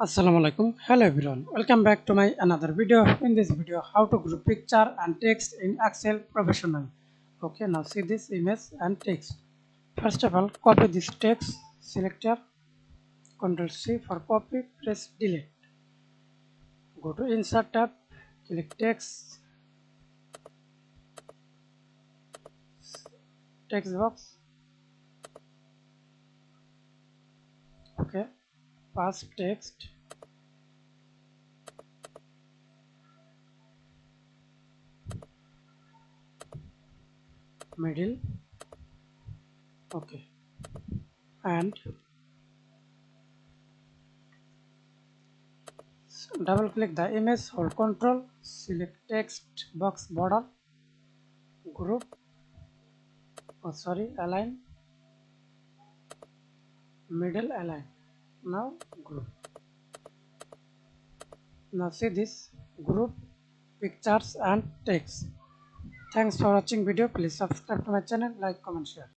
Assalamu alaikum. Hello everyone. Welcome back to my another video. In this video, how to group picture and text in Excel professionally. Okay, now see this image and text. First of all, copy this text. Selector, Ctrl C for copy. Press delete. Go to Insert tab. Click text box. Okay, pass text. Middle. Okay, and double click the image, hold Ctrl, select text box border, group, align, middle align. Now group. Now see this group pictures and text. Thanks for watching video. Please subscribe to my channel, like, comment, share.